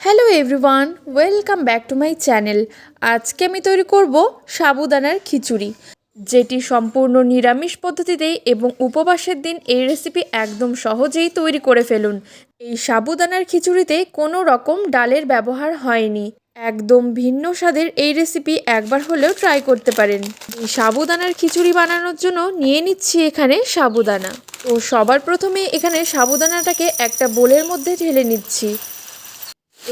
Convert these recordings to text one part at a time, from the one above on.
Hello everyone, welcome back to my channel. আজকে আমি তৈরি করব সাবুদানার খিচুড়ি, যেটি সম্পূর্ণ নিরামিষ পদ্ধতিতে এবং উপবাসের দিন এই রেসিপি একদম সহজেই তৈরি করে ফেলুন। এই সাবুদানার খিচুড়িতে কোনো রকম ডালের ব্যবহার হয়নি। একদম ভিন্ন স্বাদের এই রেসিপি একবার হলেও ট্রাই করতে পারেন। এই সাবুদানার খিচুড়ি বানানোর জন্য নিয়ে নিচ্ছি এখানে সাবুদানা। তো সবার প্রথমে এখানে সাবুদানাটাকে একটা বোলের মধ্যে ঢেলে নিচ্ছি।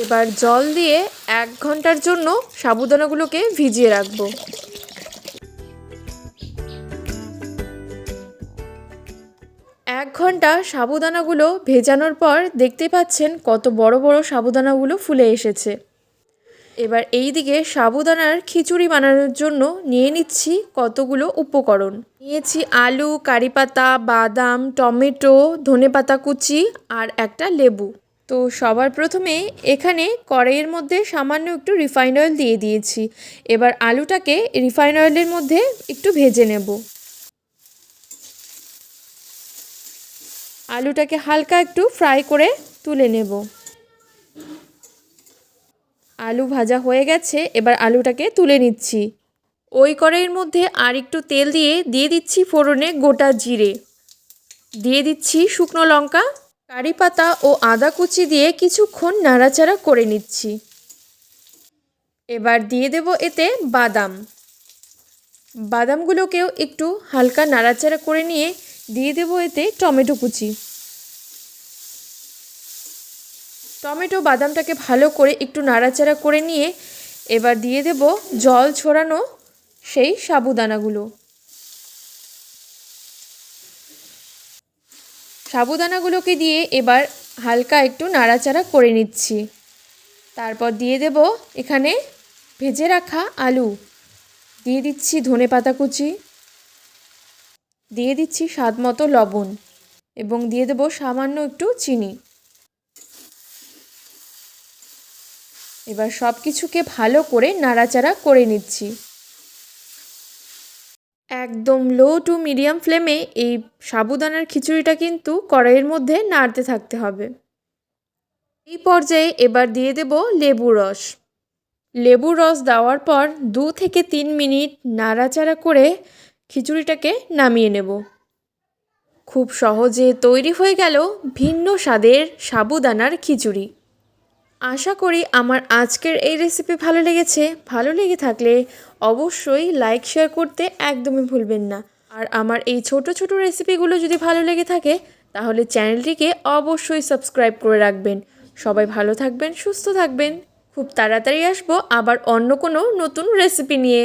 এবার জল দিয়ে 1 ঘন্টার জন্য সাবুদানাগুলোকে ভিজিয়ে রাখবো। 1 ঘন্টা সাবুদানাগুলো ভেজানোর পর দেখতে পাচ্ছেন কত বড় বড় সাবুদানাগুলো ফুলে এসেছে। এবার এই দিকে সাবুদানার খিচুড়ি বানানোর জন্য নিয়ে নিচ্ছি কতগুলো উপকরণ। নিয়েছি আলু, কারিপাতা, বাদাম, টমেটো, ধনেপাতা কুচি আর একটা লেবু। তো সবার প্রথমে এখানে কড়াইয়ের মধ্যে সামান্য একটু রিফাইন্ড অয়েল দিয়ে দিয়েছি। এবার আলুটাকে রিফাইন্ড অয়েলের মধ্যে একটু ভেজে নেব। আলুটাকে হালকা একটু ফ্রাই করে তুলে নেব। আলু ভাজা হয়ে গেছে, এবার আলুটাকে তুলে নিচ্ছি। ওই কড়াইয়ের মধ্যে আর একটু তেল দিয়ে দিচ্ছি ফোড়নে গোটা জিরে, দিয়ে দিচ্ছি শুকনো লঙ্কা, কারিপাতা ও আদা কুচি দিয়ে কিছুক্ষণ নাড়াচাড়া করে নিচ্ছি। এবার দিয়ে দেব এতে বাদামগুলোকেও একটু হালকা নাড়াচাড়া করে নিয়ে দিয়ে দেব এতে টমেটো কুচি। টমেটো বাদামটাকে ভালো করে একটু নাড়াচাড়া করে নিয়ে এবার দিয়ে দেব জল ছড়ানো সেই সাবুদানাগুলো। সাবুদানাগুলোকে দিয়ে এবার হালকা একটু নাড়াচাড়া করে নিচ্ছি। তারপর দিয়ে দেব এখানে ভেজে রাখা আলু, দিয়ে দিচ্ছি ধনেপাতা কুচি, দিয়ে দিচ্ছি স্বাদমতো লবণ এবং দিয়ে দেব সামান্য একটু চিনি। এবার সব কিছুকে ভালো করে নাড়াচাড়া করে নিচ্ছি। একদম লো টু মিডিয়াম ফ্লেমে এই সাবুদানার খিচুড়িটা কিন্তু কড়াইয়ের মধ্যে নাড়তে থাকতে হবে। এই পর্যায়ে এবার দিয়ে দেব লেবুর রস দেওয়ার পর 2 থেকে 3 মিনিট নাড়াচাড়া করে খিচুড়িটাকে নামিয়ে নেব। খুব সহজে তৈরি হয়ে গেল ভিন্ন স্বাদের সাবুদানার খিচুড়ি। আশা করি আমার আজকের এই রেসিপি ভালো লেগেছে। ভালো লেগে থাকলে অবশ্যই লাইক শেয়ার করতে একদমই ভুলবেন না। আর আমার এই ছোট ছোট রেসিপিগুলো যদি ভালো লেগে থাকে তাহলে চ্যানেলটিকে অবশ্যই সাবস্ক্রাইব করে রাখবেন। সবাই ভালো থাকবেন, সুস্থ থাকবেন। খুব তাড়াতাড়ি আসবো আবার অন্য কোনো নতুন রেসিপি নিয়ে।